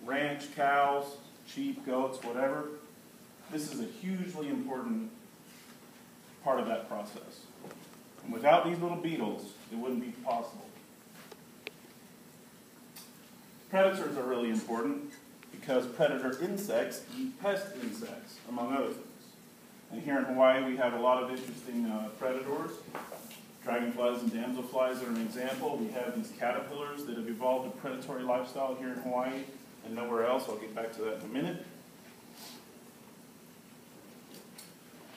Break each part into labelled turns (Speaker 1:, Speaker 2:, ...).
Speaker 1: ranch cows, sheep, goats, whatever, this is a hugely important part of that process. And without these little beetles, it wouldn't be possible. Predators are really important because predator insects eat pest insects, among other things. And here in Hawaii, we have a lot of interesting predators. Dragonflies and damselflies are an example. We have these caterpillars that have evolved a predatory lifestyle here in Hawaii and nowhere else. I'll get back to that in a minute.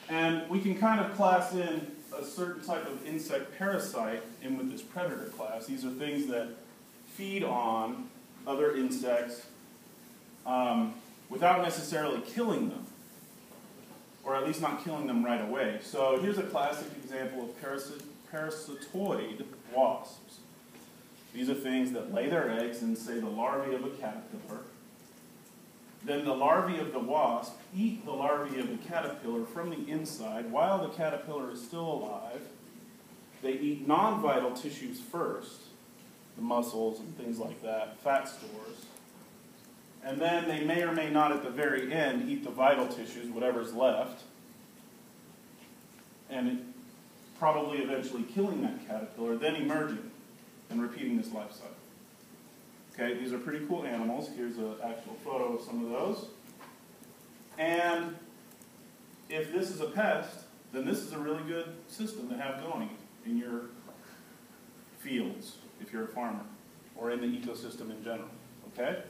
Speaker 1: And we can kind of class in a certain type of insect parasite in with this predator class. These are things that feed on other insects without necessarily killing them, or at least not killing them right away. So here's a classic example of parasitoid wasps. These are things that lay their eggs in, say, the larvae of a caterpillar. Then the larvae of the wasp eat the larvae of the caterpillar from the inside while the caterpillar is still alive. They eat non-vital tissues first, the muscles and things like that, fat stores. And then they may or may not at the very end eat the vital tissues, whatever's left, and probably eventually killing that caterpillar, then emerging and repeating this life cycle. Okay, these are pretty cool animals. Here's an actual photo of some of those. And if this is a pest, then this is a really good system to have going in your fields, if you're a farmer, or in the ecosystem in general. Okay?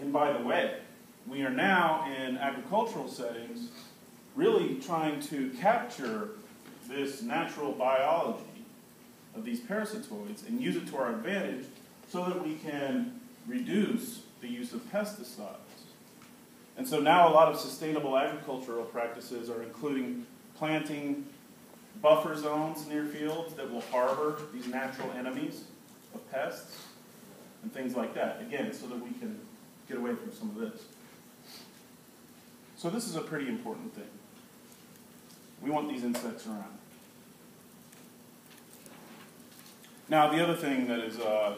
Speaker 1: And by the way, we are now in agricultural settings really trying to capture this natural biology of these parasitoids and use it to our advantage so that we can reduce the use of pesticides. And so now a lot of sustainable agricultural practices are including planting buffer zones near fields that will harbor these natural enemies of pests and things like that. Again, so that we can get away from some of this. So this is a pretty important thing. We want these insects around. Now, the other thing that is a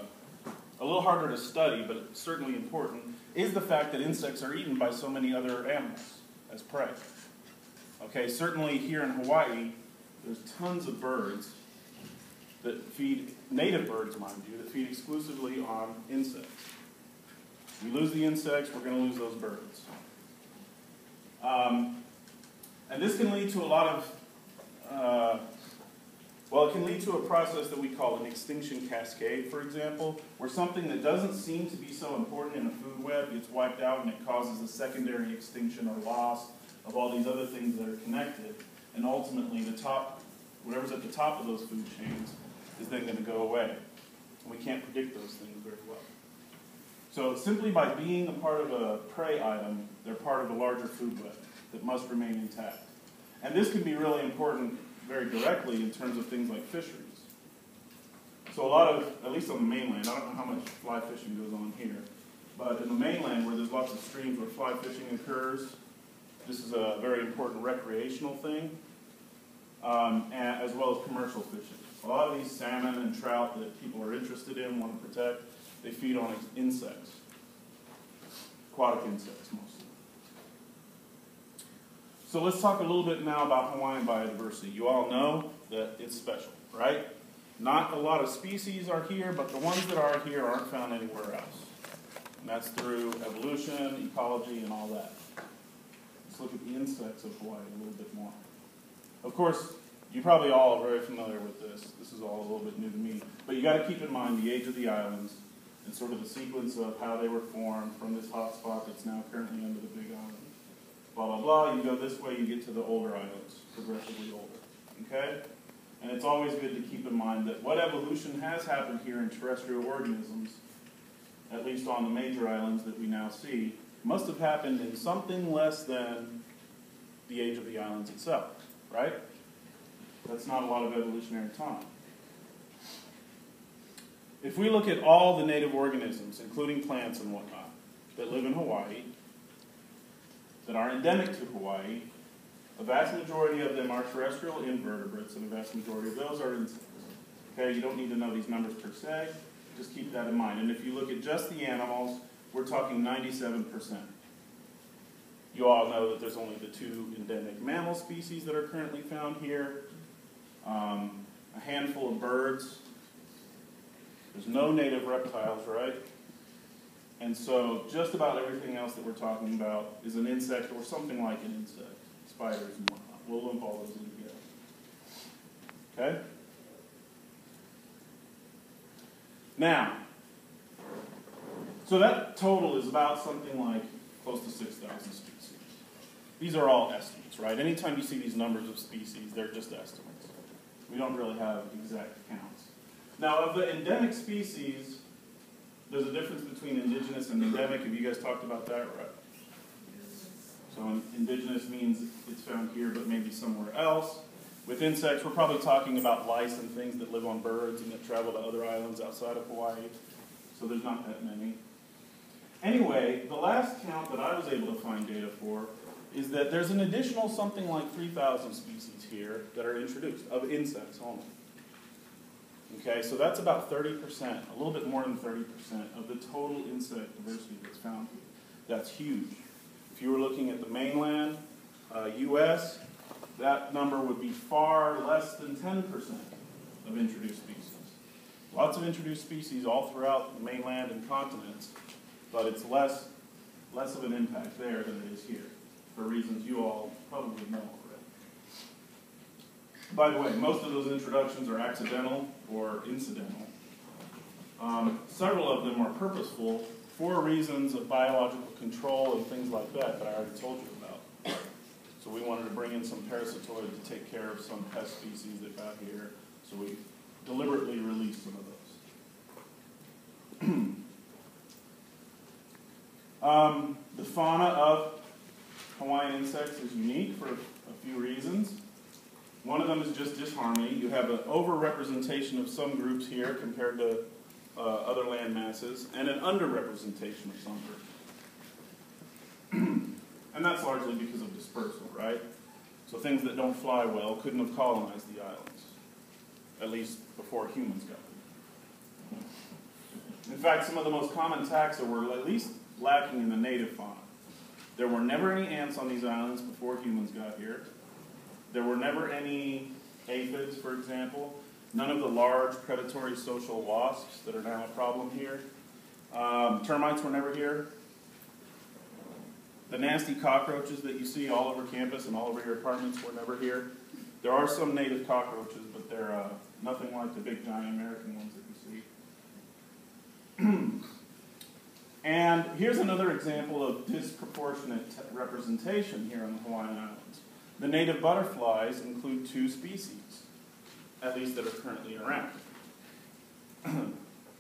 Speaker 1: little harder to study, but it's certainly important, is the fact that insects are eaten by so many other animals as prey. Okay, certainly here in Hawaii, there's tons of birds that feed, native birds, mind you, that feed exclusively on insects. We lose the insects, we're going to lose those birds. And this can lead to a lot of, it can lead to a process that we call an extinction cascade, for example, where something that doesn't seem to be so important in a food web gets wiped out and it causes a secondary extinction or loss of all these other things that are connected. And ultimately, whatever's at the top of those food chains is then going to go away. And we can't predict those things very well. So simply by being a part of a prey item, they're part of a larger food web that must remain intact. And this can be really important very directly in terms of things like fisheries. So a lot of, at least on the mainland, I don't know how much fly fishing goes on here, but in the mainland where there's lots of streams where fly fishing occurs, this is a very important recreational thing, as well as commercial fishing. A lot of these salmon and trout that people are interested in, want to protect, they feed on insects, aquatic insects mostly. So let's talk a little bit now about Hawaiian biodiversity. You all know that it's special, right? Not a lot of species are here, but the ones that are here aren't found anywhere else. And that's through evolution, ecology, and all that. Let's look at the insects of Hawaii a little bit more. Of course, you probably all are very familiar with this. This is all a little bit new to me. But you got to keep in mind the age of the islands and sort of the sequence of how they were formed from this hot spot that's now currently under the Big Island. Blah, blah, blah. You go this way, you get to the older islands, progressively older. Okay? And it's always good to keep in mind that what evolution has happened here in terrestrial organisms, at least on the major islands that we now see, must have happened in something less than the age of the islands itself, right? That's not a lot of evolutionary time. If we look at all the native organisms, including plants and whatnot, that live in Hawaii, that are endemic to Hawaii, a vast majority of them are terrestrial invertebrates, and a vast majority of those are insects. Okay, you don't need to know these numbers per se, just keep that in mind. And if you look at just the animals, we're talking 97%. You all know that there's only the 2 endemic mammal species that are currently found here, a handful of birds. There's no native reptiles, right? And so just about everything else that we're talking about is an insect or something like an insect, spiders and whatnot. We'll lump all those in together. Okay? Now, so that total is about something like close to 6,000 species. These are all estimates, right? Anytime you see these numbers of species, they're just estimates. We don't really have exact counts. Now, of the endemic species, there's a difference between indigenous and endemic. Have you guys talked about that? Right. So indigenous means it's found here, but maybe somewhere else. With insects, we're probably talking about lice and things that live on birds and that travel to other islands outside of Hawaii. So there's not that many. Anyway, the last count that I was able to find data for is that there's an additional something like 3,000 species here that are introduced, of insects only. Okay, so that's about 30%, a little bit more than 30% of the total insect diversity that's found here. That's huge. If you were looking at the mainland U.S., that number would be far less than 10% of introduced species. Lots of introduced species all throughout the mainland and continents, but it's less of an impact there than it is here, for reasons you all probably know already. By the way, most of those introductions are accidental or incidental. Several of them are purposeful for reasons of biological control and things like that I already told you about. So we wanted to bring in some parasitoid to take care of some pest species that got here, so we deliberately released some of those. The fauna of Hawaiian insects is unique for a few reasons. One of them is just disharmony. You have an overrepresentation of some groups here compared to other land masses, and an underrepresentation of some groups. And that's largely because of dispersal, right? So things that don't fly well couldn't have colonized the islands, at least before humans got them. In fact, some of the most common taxa were at least lacking in the native fauna. There were never any ants on these islands before humans got here. There were never any aphids, for example. None of the large predatory social wasps that are now a problem here. Termites were never here. The nasty cockroaches that you see all over campus and all over your apartments were never here. There are some native cockroaches, but they're nothing like the big giant American ones that you see. And here's another example of disproportionate representation here on the Hawaiian Islands. The native butterflies include 2 species, at least that are currently around.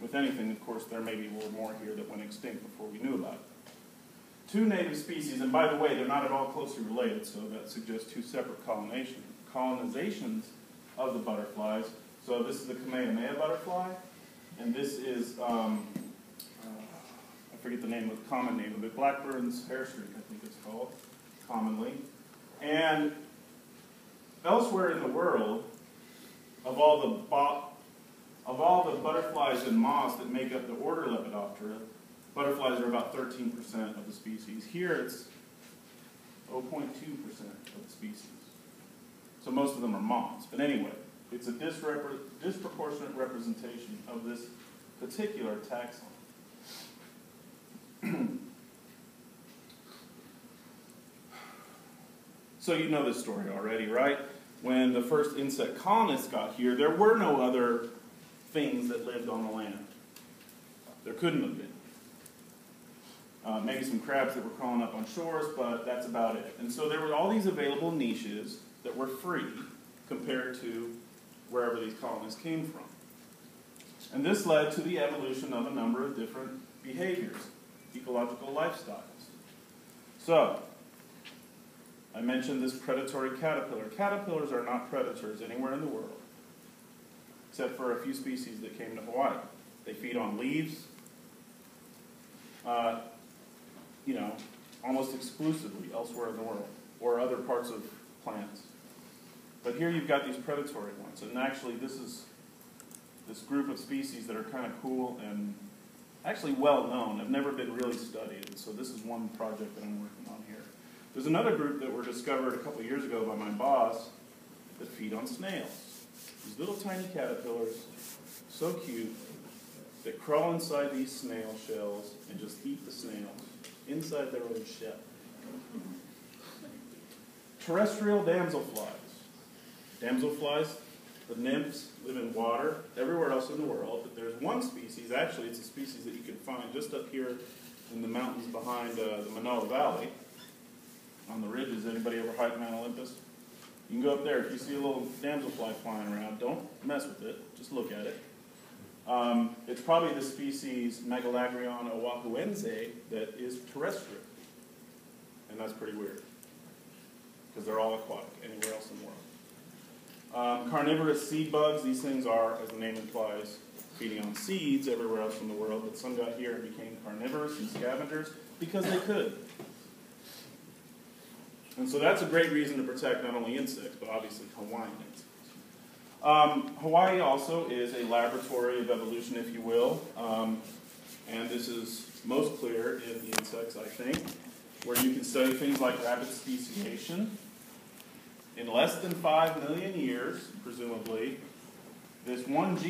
Speaker 1: With anything, of course, there maybe were more here that went extinct before we knew about it. 2 native species, and by the way, they're not at all closely related, so that suggests 2 separate colonizations of the butterflies. So this is the Kamehameha butterfly, and this is, I forget the name of the common name of it, Blackburn's hairstreak, I think it's called, commonly. And elsewhere in the world, of all the butterflies and moths that make up the order Lepidoptera, butterflies are about 13% of the species. Here it's 0.2% of the species. So most of them are moths. But anyway, it's a disproportionate representation of this particular taxon. So you know this story already, right? When the first insect colonists got here, there were no other things that lived on the land. There couldn't have been. Maybe some crabs that were crawling up on shores, but that's about it. And so there were all these available niches that were free compared to wherever these colonists came from. And this led to the evolution of a number of different behaviors, ecological lifestyles. So, I mentioned this predatory caterpillar. Caterpillars are not predators anywhere in the world, except for a few species that came to Hawaii. They feed on leaves, almost exclusively elsewhere in the world, or other parts of plants. But here you've got these predatory ones, and actually this is this group of species that are kind of cool and actually well known, have never been really studied, and so this is one project that I'm working on here. There's another group that were discovered a couple years ago by my boss that feed on snails. These little tiny caterpillars, so cute, that crawl inside these snail shells and just eat the snails inside their own shell. Terrestrial damselflies. Damselflies, the nymphs, live in water everywhere else in the world, but there's one species, actually it's a species that you can find just up here in the mountains behind the Manoa Valley, on the ridges. Anybody ever hike Mount Olympus? You can go up there. If you see a little damselfly flying around, don't mess with it, just look at it. It's probably the species Megalagrion oahuense that is terrestrial, and that's pretty weird, because they're all aquatic anywhere else in the world. Carnivorous seed bugs, these things are, as the name implies, feeding on seeds everywhere else in the world, but some got here and became carnivorous and scavengers because they could. And so that's a great reason to protect not only insects, but obviously Hawaiian insects. Hawaii also is a laboratory of evolution, if you will, and this is most clear in the insects, I think, where you can study things like rapid speciation. In less than 5 million years, presumably, this one gene